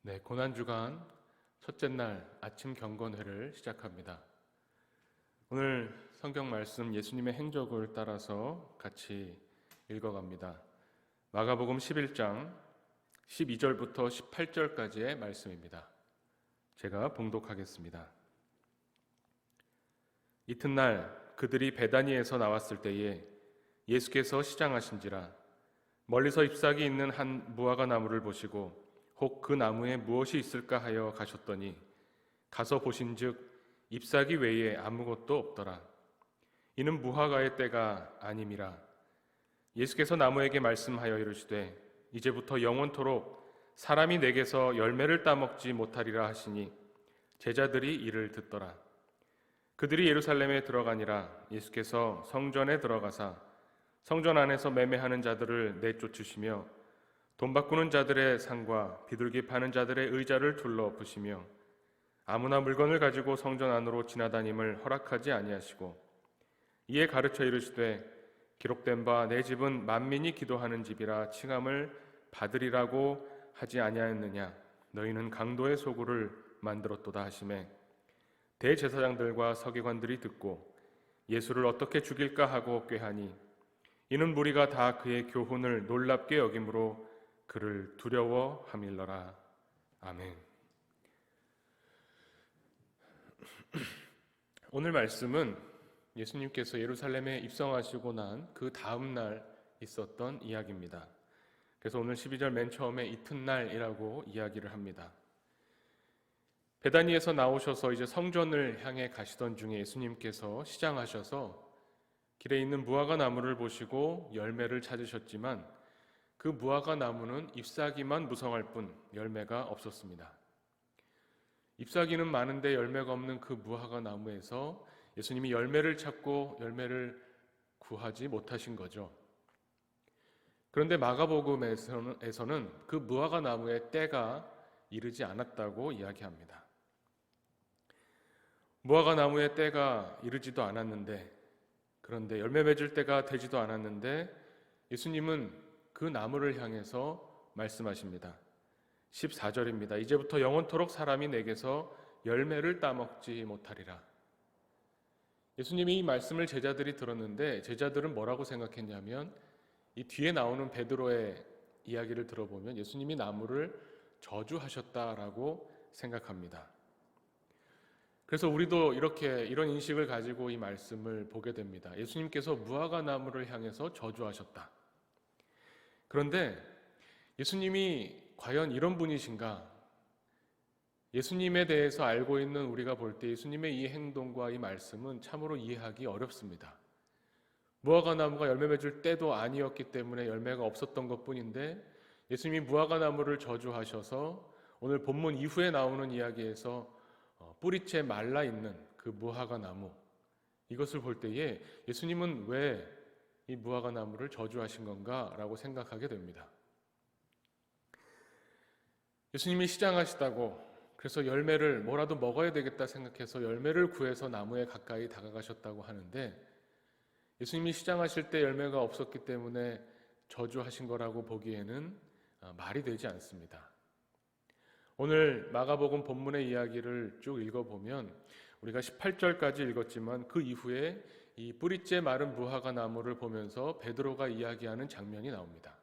네, 고난주간 첫째 날 아침 경건회를 시작합니다. 오늘 성경 말씀 예수님의 행적을 따라서 같이 읽어갑니다. 마가복음 11장 12절부터 18절까지의 말씀입니다. 제가 봉독하겠습니다. 이튿날 그들이 베다니에서 나왔을 때에 예수께서 시장하신지라 멀리서 잎사귀 있는 한 무화과 나무를 보시고 혹 그 나무에 무엇이 있을까 하여 가셨더니 가서 보신즉 잎사귀 외에 아무것도 없더라. 이는 무화과의 때가 아님이라. 예수께서 나무에게 말씀하여 이르시되 이제부터 영원토록 사람이 내게서 열매를 따먹지 못하리라 하시니 제자들이 이를 듣더라. 그들이 예루살렘에 들어가니라. 예수께서 성전에 들어가사 성전 안에서 매매하는 자들을 내쫓으시며 돈 바꾸는 자들의 상과 비둘기 파는 자들의 의자를 둘러엎으시며 아무나 물건을 가지고 성전 안으로 지나다님을 허락하지 아니하시고 이에 가르쳐 이르시되 기록된 바 내 집은 만민이 기도하는 집이라 칭함을 받으리라고 하지 아니하였느냐. 너희는 강도의 소굴을 만들었도다 하시매 대제사장들과 서기관들이 듣고 예수를 어떻게 죽일까 하고 꾀하니 이는 무리가 다 그의 교훈을 놀랍게 여김으로 그를 두려워함일러라. 아멘. 오늘 말씀은 예수님께서 예루살렘에 입성하시고 난 그 다음 날 있었던 이야기입니다. 그래서 오늘 12절 맨 처음에 이튿날이라고 이야기를 합니다. 베다니에서 나오셔서 이제 성전을 향해 가시던 중에 예수님께서 시장하셔서 길에 있는 무화과 나무를 보시고 열매를 찾으셨지만 그 무화과 나무는 잎사귀만 무성할 뿐 열매가 없었습니다. 잎사귀는 많은데 열매가 없는 그 무화과 나무에서 예수님이 열매를 찾고 열매를 구하지 못하신 거죠. 그런데 마가복음에서는 그 무화과 나무의 때가 이르지 않았다고 이야기합니다. 무화과 나무의 때가 이르지도 않았는데, 그런데 열매 맺을 때가 되지도 않았는데 예수님은 그 나무를 향해서 말씀하십니다. 14절입니다. 이제부터 영원토록 사람이 내게서 열매를 따먹지 못하리라. 예수님이 이 말씀을 제자들이 들었는데 제자들은 뭐라고 생각했냐면 이 뒤에 나오는 베드로의 이야기를 들어보면 예수님이 나무를 저주하셨다라고 생각합니다. 그래서 우리도 이런 인식을 가지고 이 말씀을 보게 됩니다. 예수님께서 무화과 나무를 향해서 저주하셨다. 그런데 예수님이 과연 이런 분이신가? 예수님에 대해서 알고 있는 우리가 볼 때 예수님의 이 행동과 이 말씀은 참으로 이해하기 어렵습니다. 무화과 나무가 열매 맺을 때도 아니었기 때문에 열매가 없었던 것뿐인데 예수님이 무화과 나무를 저주하셔서 오늘 본문 이후에 나오는 이야기에서 뿌리채 말라있는 그 무화과 나무, 이것을 볼 때에 예수님은 왜 이 무화과 나무를 저주하신 건가 라고 생각하게 됩니다. 예수님이 시장하시다고 그래서 열매를 뭐라도 먹어야 되겠다 생각해서 열매를 구해서 나무에 가까이 다가가셨다고 하는데 예수님이 시장하실 때 열매가 없었기 때문에 저주하신 거라고 보기에는 말이 되지 않습니다. 오늘 마가복음 본문의 이야기를 쭉 읽어보면 우리가 18절까지 읽었지만 그 이후에 이 뿌리째 마른 무화과 나무를 보면서 베드로가 이야기하는 장면이 나옵니다.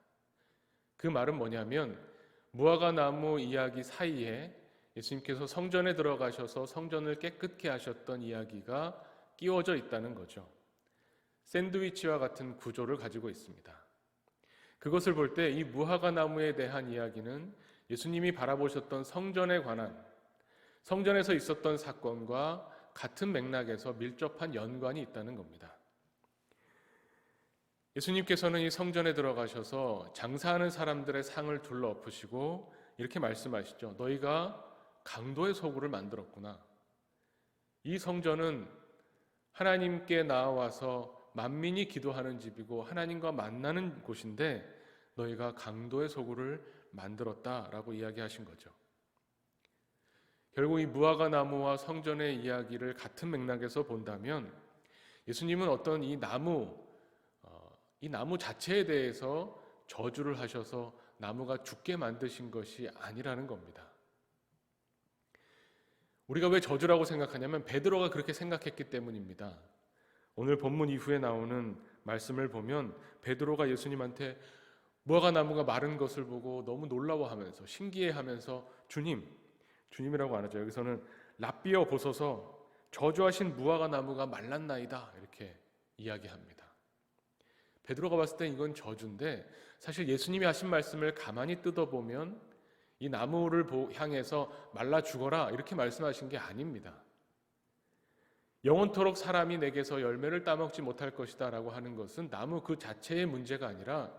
그 말은 뭐냐면 무화과 나무 이야기 사이에 예수님께서 성전에 들어가셔서 성전을 깨끗게 하셨던 이야기가 끼워져 있다는 거죠. 샌드위치와 같은 구조를 가지고 있습니다. 그것을 볼 때 이 무화과 나무에 대한 이야기는 예수님이 바라보셨던 성전에 관한, 성전에서 있었던 사건과 같은 맥락에서 밀접한 연관이 있다는 겁니다. 예수님께서는 이 성전에 들어가셔서 장사하는 사람들의 상을 둘러엎으시고 이렇게 말씀하시죠. 너희가 강도의 소굴을 만들었구나. 이 성전은 하나님께 나와서 만민이 기도하는 집이고 하나님과 만나는 곳인데 너희가 강도의 소굴을 만들었다라고 이야기하신 거죠. 결국 이 무화과 나무와 성전의 이야기를 같은 맥락에서 본다면 예수님은 어떤 이 나무 자체에 대해서 저주를 하셔서 나무가 죽게 만드신 것이 아니라는 겁니다. 우리가 왜 저주라고 생각하냐면 베드로가 그렇게 생각했기 때문입니다. 오늘 본문 이후에 나오는 말씀을 보면 베드로가 예수님한테 무화과 나무가 마른 것을 보고 너무 놀라워하면서 신기해하면서 주님이라고 안 하죠. 여기서는 랍비어 보소서 저주하신 무화과 나무가 말랐나이다 이렇게 이야기합니다. 베드로가 봤을 때 이건 저주인데 사실 예수님이 하신 말씀을 가만히 뜯어보면 이 나무를 향해서 말라 죽어라 이렇게 말씀하신 게 아닙니다. 영원토록 사람이 내게서 열매를 따먹지 못할 것이다 라고 하는 것은 나무 그 자체의 문제가 아니라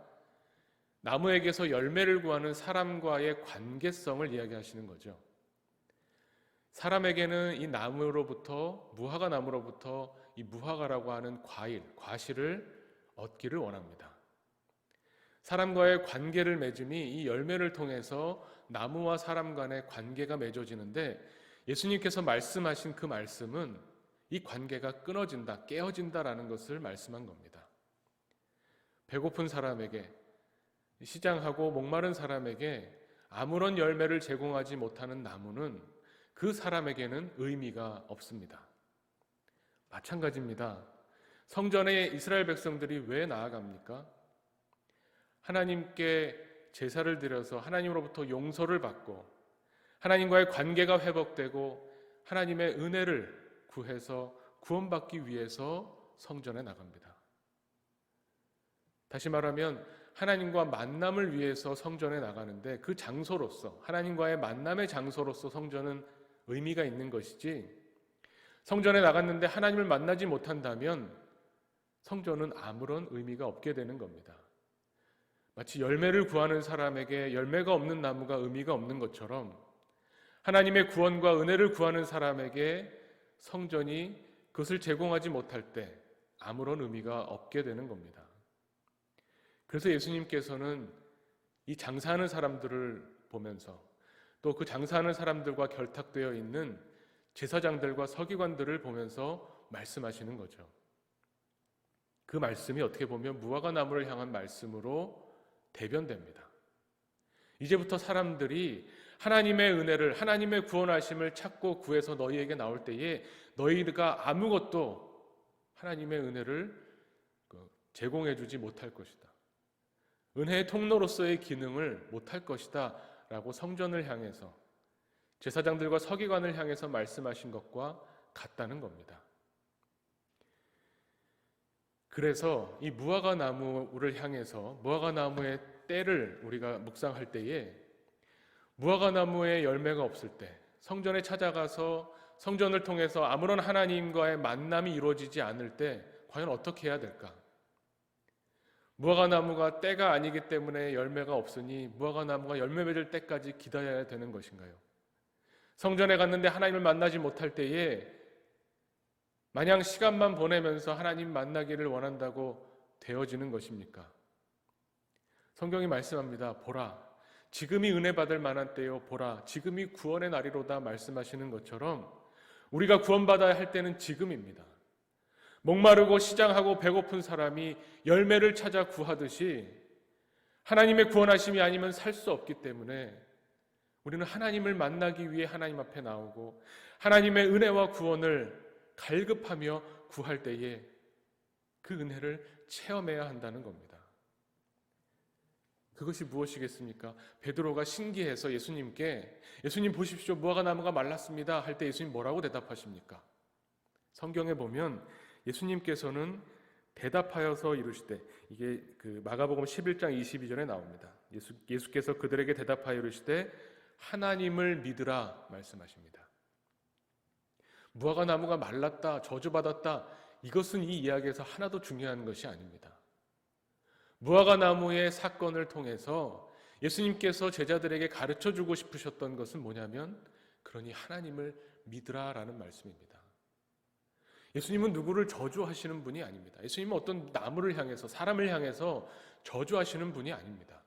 나무에게서 열매를 구하는 사람과의 관계성을 이야기하시는 거죠. 사람에게는 이 나무로부터 무화과 나무로부터 이 무화과라고 하는 과실을 얻기를 원합니다. 사람과의 관계를 맺음이 이 열매를 통해서 나무와 사람 간의 관계가 맺어지는데 예수님께서 말씀하신 그 말씀은 이 관계가 끊어진다, 깨어진다라는 것을 말씀한 겁니다. 배고픈 사람에게, 시장하고 목마른 사람에게 아무런 열매를 제공하지 못하는 나무는 그 사람에게는 의미가 없습니다. 마찬가지입니다. 성전에 이스라엘 백성들이 왜 나아갑니까? 하나님께 제사를 드려서 하나님으로부터 용서를 받고 하나님과의 관계가 회복되고 하나님의 은혜를 구해서 구원받기 위해서 성전에 나갑니다. 다시 말하면 하나님과 만남을 위해서 성전에 나가는데 그 장소로서 하나님과의 만남의 장소로서 성전은 의미가 있는 것이지 성전에 나갔는데 하나님을 만나지 못한다면 성전은 아무런 의미가 없게 되는 겁니다. 마치 열매를 구하는 사람에게 열매가 없는 나무가 의미가 없는 것처럼 하나님의 구원과 은혜를 구하는 사람에게 성전이 그것을 제공하지 못할 때 아무런 의미가 없게 되는 겁니다. 그래서 예수님께서는 이 장사하는 사람들을 보면서 또 그 장사하는 사람들과 결탁되어 있는 제사장들과 서기관들을 보면서 말씀하시는 거죠. 그 말씀이 어떻게 보면 무화과 나무를 향한 말씀으로 대변됩니다. 이제부터 사람들이 하나님의 은혜를, 하나님의 구원하심을 찾고 구해서 너희에게 나올 때에 너희가 아무것도 하나님의 은혜를 제공해 주지 못할 것이다. 은혜의 통로로서의 기능을 못할 것이다 라고 성전을 향해서 제사장들과 서기관을 향해서 말씀하신 것과 같다는 겁니다. 그래서 이 무화과 나무를 향해서 무화과 나무의 때를 우리가 묵상할 때에 무화과 나무에 열매가 없을 때 성전에 찾아가서 성전을 통해서 아무런 하나님과의 만남이 이루어지지 않을 때 과연 어떻게 해야 될까? 무화과 나무가 때가 아니기 때문에 열매가 없으니 무화과 나무가 열매 맺을 때까지 기다려야 되는 것인가요? 성전에 갔는데 하나님을 만나지 못할 때에 마냥 시간만 보내면서 하나님 만나기를 원한다고 되어지는 것입니까? 성경이 말씀합니다. 보라, 지금이 은혜 받을 만한 때요. 보라, 지금이 구원의 날이로다 말씀하시는 것처럼 우리가 구원받아야 할 때는 지금입니다. 목마르고 시장하고 배고픈 사람이 열매를 찾아 구하듯이 하나님의 구원하심이 아니면 살 수 없기 때문에 우리는 하나님을 만나기 위해 하나님 앞에 나오고 하나님의 은혜와 구원을 갈급하며 구할 때에 그 은혜를 체험해야 한다는 겁니다. 그것이 무엇이겠습니까? 베드로가 신기해서 예수님께 예수님 보십시오. 무화과 나무가 말랐습니다. 할 때 예수님 뭐라고 대답하십니까? 성경에 보면 예수님께서는 대답하여서 이르시되 이게 그 마가복음 11장 22절에 나옵니다. 예수께서 그들에게 대답하여 이르시되 하나님을 믿으라 말씀하십니다. 무화과 나무가 말랐다, 저주받았다 이것은 이 이야기에서 하나도 중요한 것이 아닙니다. 무화과 나무의 사건을 통해서 예수님께서 제자들에게 가르쳐주고 싶으셨던 것은 뭐냐면 그러니 하나님을 믿으라라는 말씀입니다. 예수님은 누구를 저주하시는 분이 아닙니다. 예수님은 어떤 나무를 향해서, 사람을 향해서 저주하시는 분이 아닙니다.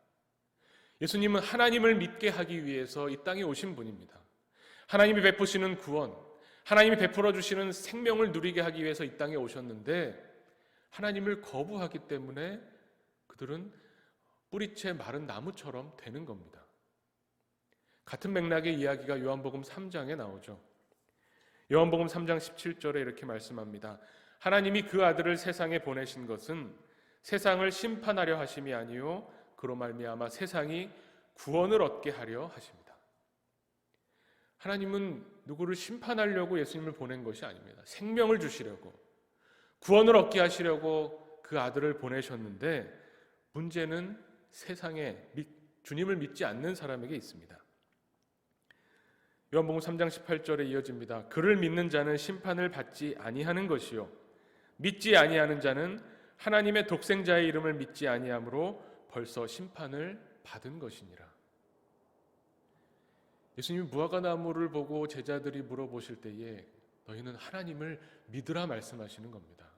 예수님은 하나님을 믿게 하기 위해서 이 땅에 오신 분입니다. 하나님이 베푸시는 구원, 하나님이 베풀어 주시는 생명을 누리게 하기 위해서 이 땅에 오셨는데, 하나님을 거부하기 때문에 그들은 뿌리채 마른 나무처럼 되는 겁니다. 같은 맥락의 이야기가 요한복음 3장에 나오죠. 요한복음 3장 17절에 이렇게 말씀합니다. 하나님이 그 아들을 세상에 보내신 것은 세상을 심판하려 하심이 아니요 그로 말미암아 세상이 구원을 얻게 하려 하십니다. 하나님은 누구를 심판하려고 예수님을 보낸 것이 아닙니다. 생명을 주시려고, 구원을 얻게 하시려고 그 아들을 보내셨는데, 문제는 세상에 주님을 믿지 않는 사람에게 있습니다. 요한복음 3장 18절에 이어집니다. 그를 믿는 자는 심판을 받지 아니하는 것이요 믿지 아니하는 자는 하나님의 독생자의 이름을 믿지 아니하므로 벌써 심판을 받은 것이니라. 예수님이 무화과나무를 보고 제자들이 물어보실 때에 너희는 하나님을 믿으라 말씀하시는 겁니다.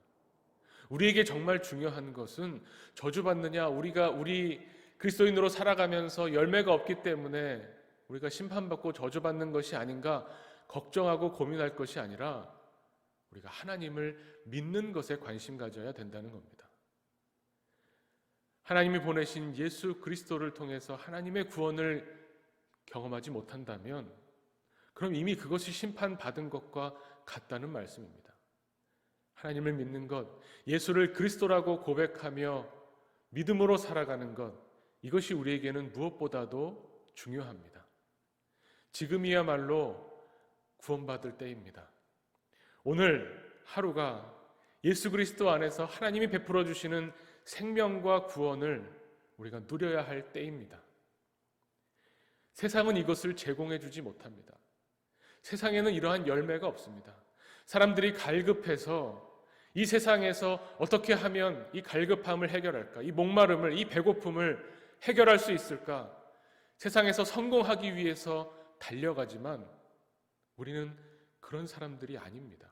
우리에게 정말 중요한 것은 저주받느냐, 우리 그리스도인으로 살아가면서 열매가 없기 때문에 우리가 심판받고 저주받는 것이 아닌가 걱정하고 고민할 것이 아니라 우리가 하나님을 믿는 것에 관심 가져야 된다는 겁니다. 하나님이 보내신 예수 그리스도를 통해서 하나님의 구원을 경험하지 못한다면 그럼 이미 그것이 심판받은 것과 같다는 말씀입니다. 하나님을 믿는 것, 예수를 그리스도라고 고백하며 믿음으로 살아가는 것, 이것이 우리에게는 무엇보다도 중요합니다. 지금이야말로 구원받을 때입니다. 오늘 하루가 예수 그리스도 안에서 하나님이 베풀어 주시는 생명과 구원을 우리가 누려야 할 때입니다. 세상은 이것을 제공해 주지 못합니다. 세상에는 이러한 열매가 없습니다. 사람들이 갈급해서 이 세상에서 어떻게 하면 이 갈급함을 해결할까? 이 목마름을, 이 배고픔을 해결할 수 있을까? 세상에서 성공하기 위해서 달려가지만 우리는 그런 사람들이 아닙니다.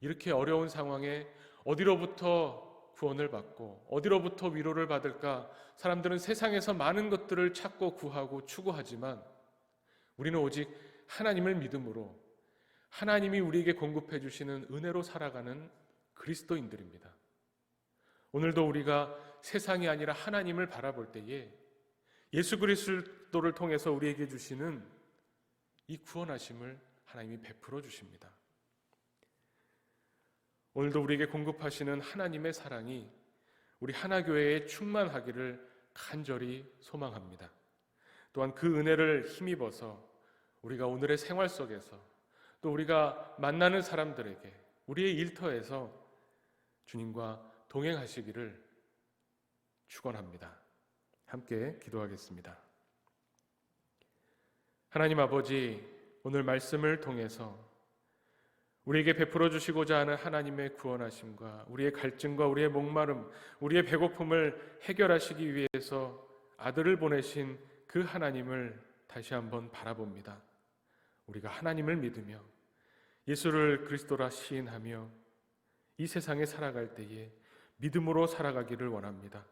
이렇게 어려운 상황에 어디로부터 구원을 받고 어디로부터 위로를 받을까? 사람들은 세상에서 많은 것들을 찾고 구하고 추구하지만 우리는 오직 하나님을 믿음으로 하나님이 우리에게 공급해 주시는 은혜로 살아가는 그리스도인들입니다. 오늘도 우리가 세상이 아니라 하나님을 바라볼 때에 예수 그리스도를 통해서 우리에게 주시는 이 구원하심을 하나님이 베풀어 주십니다. 오늘도 우리에게 공급하시는 하나님의 사랑이 우리 하나교회에 충만하기를 간절히 소망합니다. 또한 그 은혜를 힘입어서 우리가 오늘의 생활 속에서 또 우리가 만나는 사람들에게 우리의 일터에서 주님과 동행하시기를 축원합니다. 함께 기도하겠습니다. 하나님 아버지, 오늘 말씀을 통해서 우리에게 베풀어 주시고자 하는 하나님의 구원하심과 우리의 갈증과 우리의 목마름, 우리의 배고픔을 해결하시기 위해서 아들을 보내신 그 하나님을 다시 한번 바라봅니다. 우리가 하나님을 믿으며 예수를 그리스도라 시인하며 이 세상에 살아갈 때에 믿음으로 살아가기를 원합니다.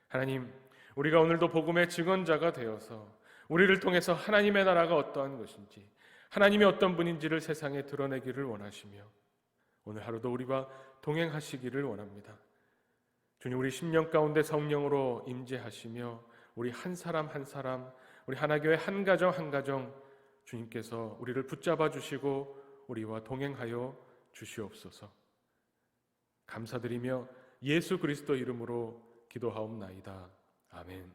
하나님, 우리가 오늘도 복음의 증언자가 되어서 우리를 통해서 하나님의 나라가 어떠한 것인지, 하나님이 어떤 분인지를 세상에 드러내기를 원하시며 오늘 하루도 우리와 동행하시기를 원합니다. 주님, 우리 심령 가운데 성령으로 임재하시며 우리 한 사람 한 사람, 우리 하나교회 한 가정 한 가정 주님께서 우리를 붙잡아 주시고 우리와 동행하여 주시옵소서. 감사드리며 예수 그리스도 이름으로 기도하옵나이다. 아멘.